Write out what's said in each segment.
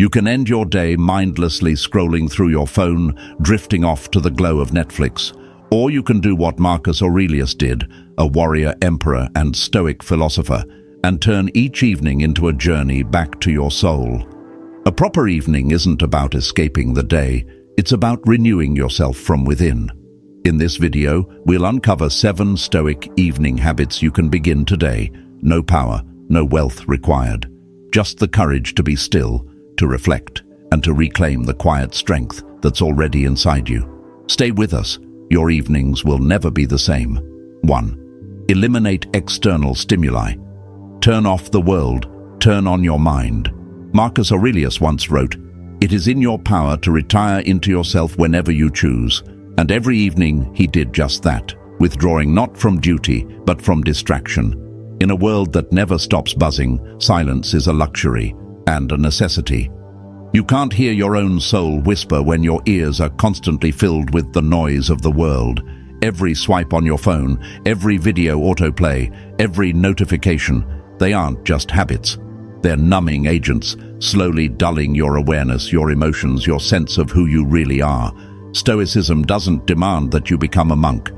You can end your day mindlessly scrolling through your phone, drifting off to the glow of Netflix. Or you can do what Marcus Aurelius did, a warrior emperor and Stoic philosopher, and turn each evening into a journey back to your soul. A proper evening isn't about escaping the day, it's about renewing yourself from within. In this video, we'll uncover 7 Stoic evening habits you can begin today. No power, no wealth required. Just the courage to be still, to reflect, and to reclaim the quiet strength that's already inside you. Stay with us. Your evenings will never be the same. 1. Eliminate external stimuli. Turn off the world, turn on your mind. Marcus Aurelius once wrote, "It is in your power to retire into yourself whenever you choose." And every evening he did just that, withdrawing not from duty, but from distraction. In a world that never stops buzzing, silence is a luxury and a necessity. You can't hear your own soul whisper when your ears are constantly filled with the noise of the world. Every swipe on your phone, every video autoplay, every notification, they aren't just habits. They're numbing agents, slowly dulling your awareness, your emotions, your sense of who you really are. Stoicism doesn't demand that you become a monk,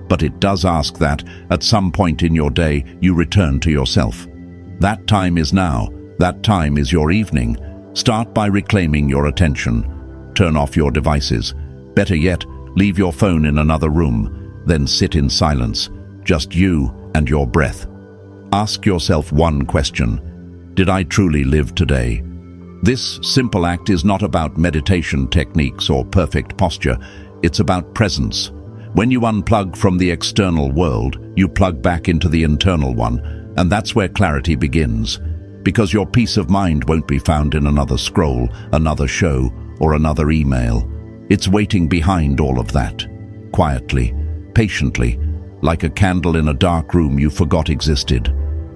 but it does ask that, at some point in your day, you return to yourself. That time is now. That time is your evening. Start by reclaiming your attention. Turn off your devices. Better yet, leave your phone in another room. Then sit in silence, just you and your breath. Ask yourself one question. Did I truly live today? This simple act is not about meditation techniques or perfect posture. It's about presence. When you unplug from the external world, you plug back into the internal one, and that's where clarity begins. Because your peace of mind won't be found in another scroll, another show, or another email. It's waiting behind all of that, quietly, patiently, like a candle in a dark room you forgot existed.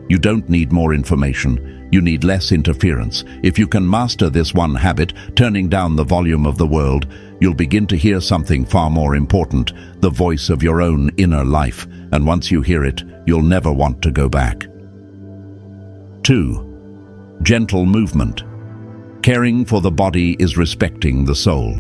You don't need more information, you need less interference. If you can master this one habit, turning down the volume of the world, you'll begin to hear something far more important, the voice of your own inner life, and once you hear it, you'll never want to go back. 2. Gentle movement. Caring for the body is respecting the soul.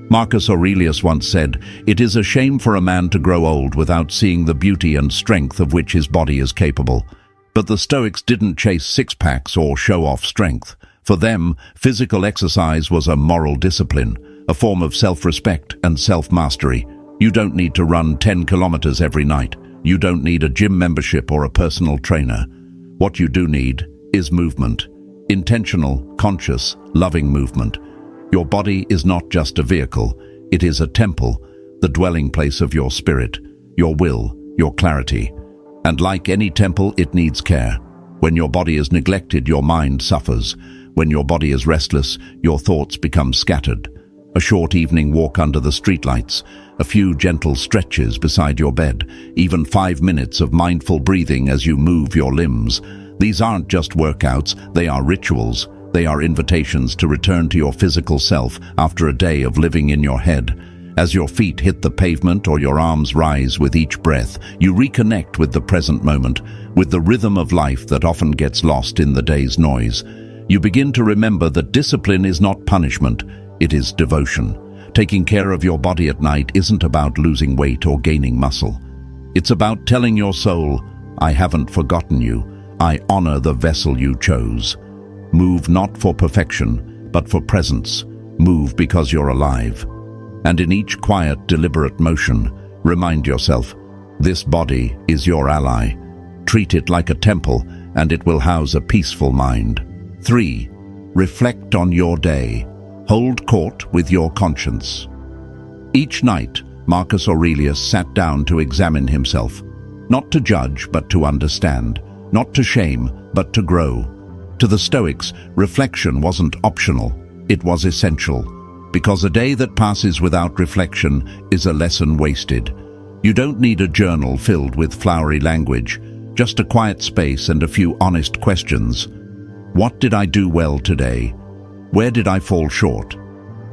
Marcus Aurelius once said, "It is a shame for a man to grow old without seeing the beauty and strength of which his body is capable." But the Stoics didn't chase six-packs or show off strength. For them, physical exercise was a moral discipline, a form of self-respect and self-mastery. You don't need to run 10 kilometers every night. You don't need a gym membership or a personal trainer. What you do need is movement. Intentional, conscious, loving movement. Your body is not just a vehicle. It is a temple, the dwelling place of your spirit, your will, your clarity. And like any temple, it needs care. When your body is neglected, your mind suffers. When your body is restless, your thoughts become scattered. A short evening walk under the streetlights, a few gentle stretches beside your bed, even 5 minutes of mindful breathing as you move your limbs. These aren't just workouts, they are rituals. They are invitations to return to your physical self after a day of living in your head. As your feet hit the pavement or your arms rise with each breath, you reconnect with the present moment, with the rhythm of life that often gets lost in the day's noise. You begin to remember that discipline is not punishment, it is devotion. Taking care of your body at night isn't about losing weight or gaining muscle. It's about telling your soul, "I haven't forgotten you. I honor the vessel you chose." Move not for perfection, but for presence. Move because you're alive. And in each quiet, deliberate motion, remind yourself, this body is your ally. Treat it like a temple, and it will house a peaceful mind. 3. Reflect on your day. Hold court with your conscience. Each night, Marcus Aurelius sat down to examine himself, not to judge, but to understand. Not to shame, but to grow. To the Stoics, reflection wasn't optional, it was essential. Because a day that passes without reflection is a lesson wasted. You don't need a journal filled with flowery language, just a quiet space and a few honest questions. What did I do well today? Where did I fall short?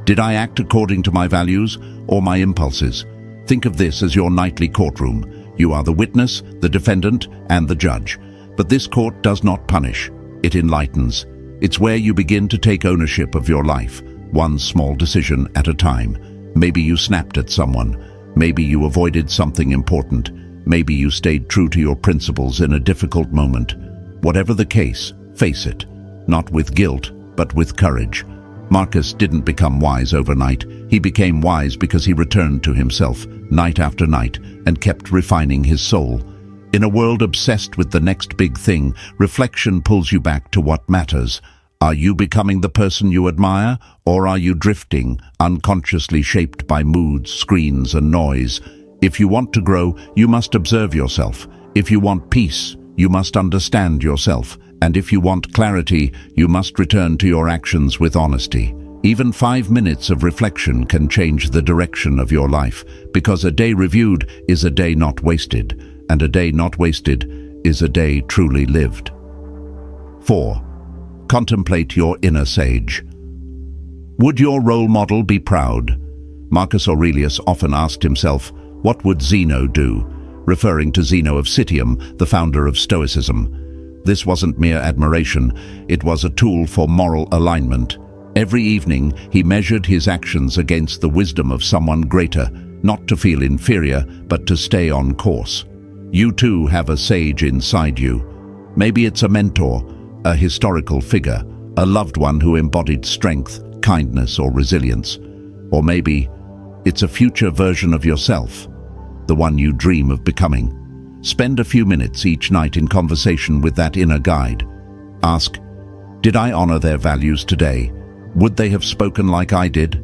Did I act according to my values or my impulses? Think of this as your nightly courtroom. You are the witness, the defendant, and the judge. But this court does not punish, it enlightens. It's where you begin to take ownership of your life, one small decision at a time. Maybe you snapped at someone. Maybe you avoided something important. Maybe you stayed true to your principles in a difficult moment. Whatever the case, face it. Not with guilt, but with courage. Marcus didn't become wise overnight. He became wise because he returned to himself, night after night, and kept refining his soul. In a world obsessed with the next big thing, reflection pulls you back to what matters. Are you becoming the person you admire, or are you drifting, unconsciously shaped by moods, screens, and noise? If you want to grow, you must observe yourself. If you want peace, you must understand yourself. And if you want clarity, you must return to your actions with honesty. Even 5 minutes of reflection can change the direction of your life, because a day reviewed is a day not wasted, and a day not wasted is a day truly lived. 4. Contemplate your inner sage. Would your role model be proud? Marcus Aurelius often asked himself, what would Zeno do? Referring to Zeno of Citium, the founder of Stoicism. This wasn't mere admiration, it was a tool for moral alignment. Every evening, he measured his actions against the wisdom of someone greater, not to feel inferior, but to stay on course. You too have a sage inside you. Maybe it's a mentor, a historical figure, a loved one who embodied strength, kindness, or resilience. Or maybe it's a future version of yourself, the one you dream of becoming. Spend a few minutes each night in conversation with that inner guide. Ask, did I honor their values today? Would they have spoken like I did?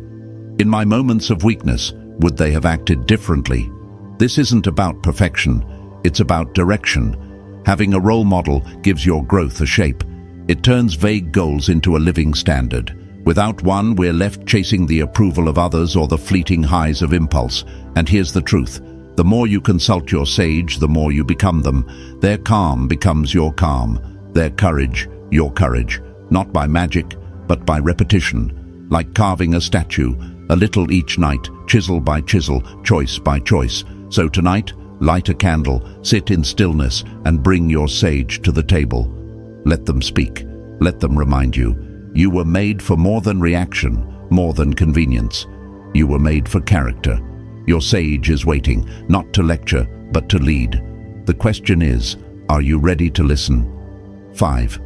In my moments of weakness, would they have acted differently? This isn't about perfection, it's about direction. Having a role model gives your growth a shape. It turns vague goals into a living standard. Without one, we're left chasing the approval of others or the fleeting highs of impulse. And here's the truth. The more you consult your sage, the more you become them. Their calm becomes your calm. Their courage, your courage. Not by magic, but by repetition. Like carving a statue, a little each night, chisel by chisel, choice by choice. So tonight, light a candle, sit in stillness, and bring your sage to the table. Let them speak. Let them remind you. You were made for more than reaction, more than convenience. You were made for character. Your sage is waiting, not to lecture, but to lead. The question is, are you ready to listen? 5.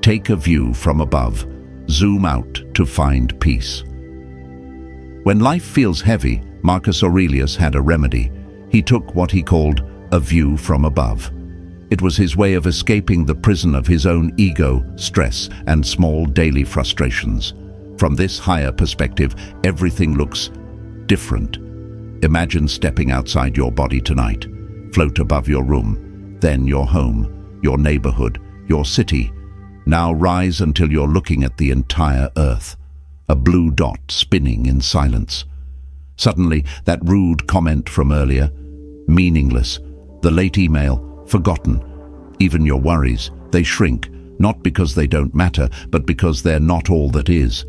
Take a view from above. Zoom out to find peace. When life feels heavy, Marcus Aurelius had a remedy. He took what he called a view from above. It was his way of escaping the prison of his own ego, stress, and small daily frustrations. From this higher perspective, everything looks different. Imagine stepping outside your body tonight. Float above your room, then your home, your neighborhood, your city. Now rise until you're looking at the entire earth, a blue dot spinning in silence. Suddenly, that rude comment from earlier, meaningless, the late email, forgotten. Even your worries, they shrink, not because they don't matter, but because they're not all that is.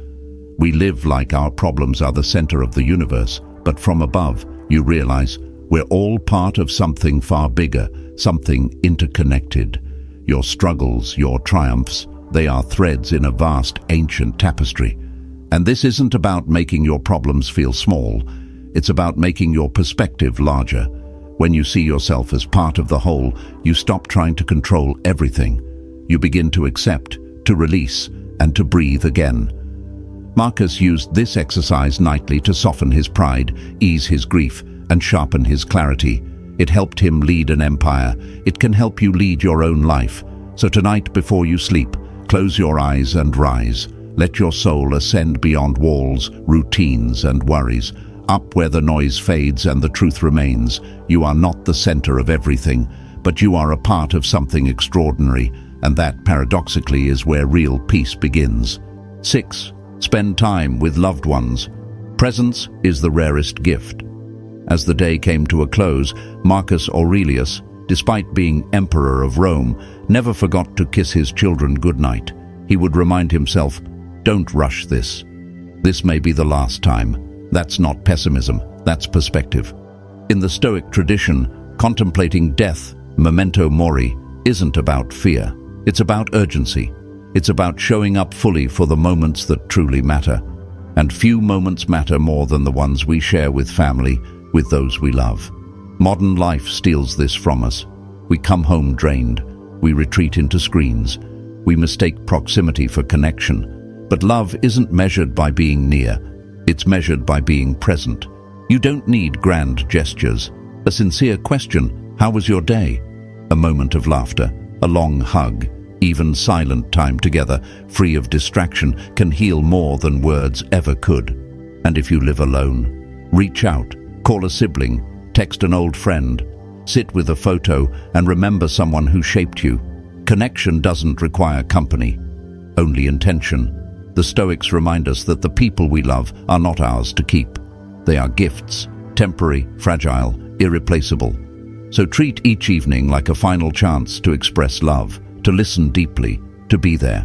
We live like our problems are the center of the universe, but from above, you realize we're all part of something far bigger, something interconnected. Your struggles, your triumphs, they are threads in a vast, ancient tapestry. And this isn't about making your problems feel small. It's about making your perspective larger. When you see yourself as part of the whole, you stop trying to control everything. You begin to accept, to release, and to breathe again. Marcus used this exercise nightly to soften his pride, ease his grief, and sharpen his clarity. It helped him lead an empire. It can help you lead your own life. So tonight, before you sleep, close your eyes and rise. Let your soul ascend beyond walls, routines, and worries. Up where the noise fades and the truth remains. You are not the center of everything, but you are a part of something extraordinary, and that, paradoxically, is where real peace begins. 6. Spend time with loved ones. Presence is the rarest gift. As the day came to a close, Marcus Aurelius, despite being emperor of Rome, never forgot to kiss his children goodnight. He would remind himself, don't rush this. This may be the last time. That's not pessimism, that's perspective. In the Stoic tradition, contemplating death, memento mori, isn't about fear. It's about urgency. It's about showing up fully for the moments that truly matter. And few moments matter more than the ones we share with family, with those we love. Modern life steals this from us. We come home drained. We retreat into screens. We mistake proximity for connection. But love isn't measured by being near. It's measured by being present. You don't need grand gestures. A sincere question, how was your day? A moment of laughter, a long hug, even silent time together, free of distraction, can heal more than words ever could. And if you live alone, reach out, call a sibling, text an old friend, sit with a photo and remember someone who shaped you. Connection doesn't require company, only intention. The Stoics remind us that the people we love are not ours to keep. They are gifts, temporary, fragile, irreplaceable. So treat each evening like a final chance to express love, to listen deeply, to be there.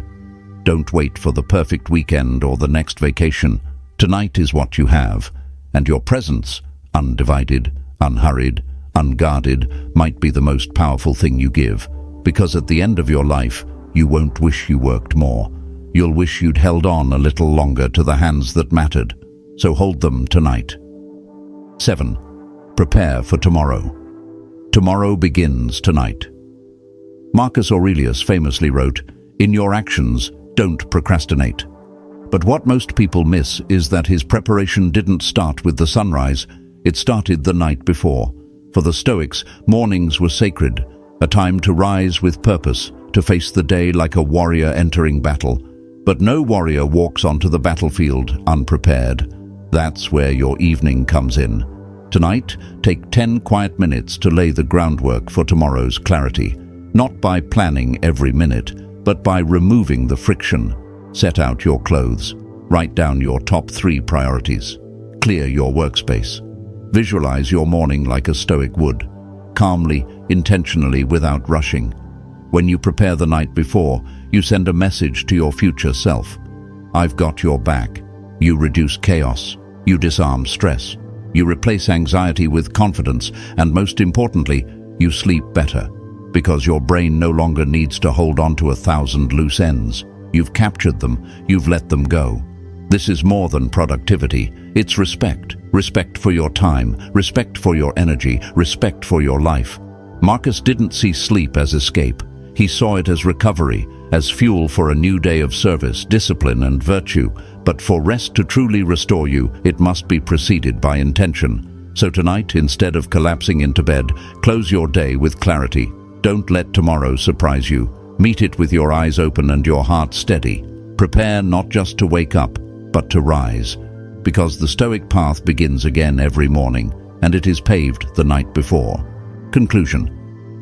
Don't wait for the perfect weekend or the next vacation. Tonight is what you have, and your presence, undivided, unhurried, unguarded, might be the most powerful thing you give, because at the end of your life, you won't wish you worked more. You'll wish you'd held on a little longer to the hands that mattered. So hold them tonight. 7. Prepare for tomorrow. Tomorrow begins tonight. Marcus Aurelius famously wrote, "In your actions, don't procrastinate." But what most people miss is that his preparation didn't start with the sunrise, it started the night before. For the Stoics, mornings were sacred, a time to rise with purpose, to face the day like a warrior entering battle. But no warrior walks onto the battlefield unprepared. That's where your evening comes in. Tonight, take 10 quiet minutes to lay the groundwork for tomorrow's clarity. Not by planning every minute, but by removing the friction. Set out your clothes. Write down your top 3 priorities. Clear your workspace. Visualize your morning like a Stoic would. Calmly, intentionally, without rushing. When you prepare the night before, you send a message to your future self. I've got your back. You reduce chaos. You disarm stress. You replace anxiety with confidence, and most importantly, you sleep better. Because your brain no longer needs to hold on to 1,000 loose ends. You've captured them, you've let them go. This is more than productivity, it's respect. Respect for your time, respect for your energy, respect for your life. Marcus didn't see sleep as escape. He saw it as recovery, as fuel for a new day of service, discipline, and virtue. But for rest to truly restore you, it must be preceded by intention. So tonight, instead of collapsing into bed, close your day with clarity. Don't let tomorrow surprise you. Meet it with your eyes open and your heart steady. Prepare not just to wake up, but to rise. Because the Stoic path begins again every morning, and it is paved the night before. Conclusion.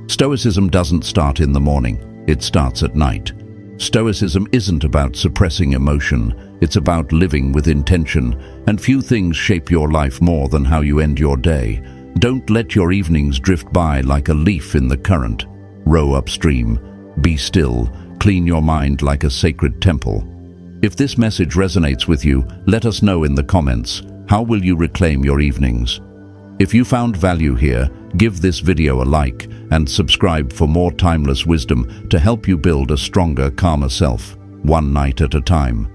Stoicism doesn't start in the morning, it starts at night. Stoicism isn't about suppressing emotion, it's about living with intention, and few things shape your life more than how you end your day. Don't let your evenings drift by like a leaf in the current. Row upstream, be still, clean your mind like a sacred temple. If this message resonates with you, let us know in the comments. How will you reclaim your evenings? If you found value here, give this video a like and subscribe for more timeless wisdom to help you build a stronger, calmer self, one night at a time.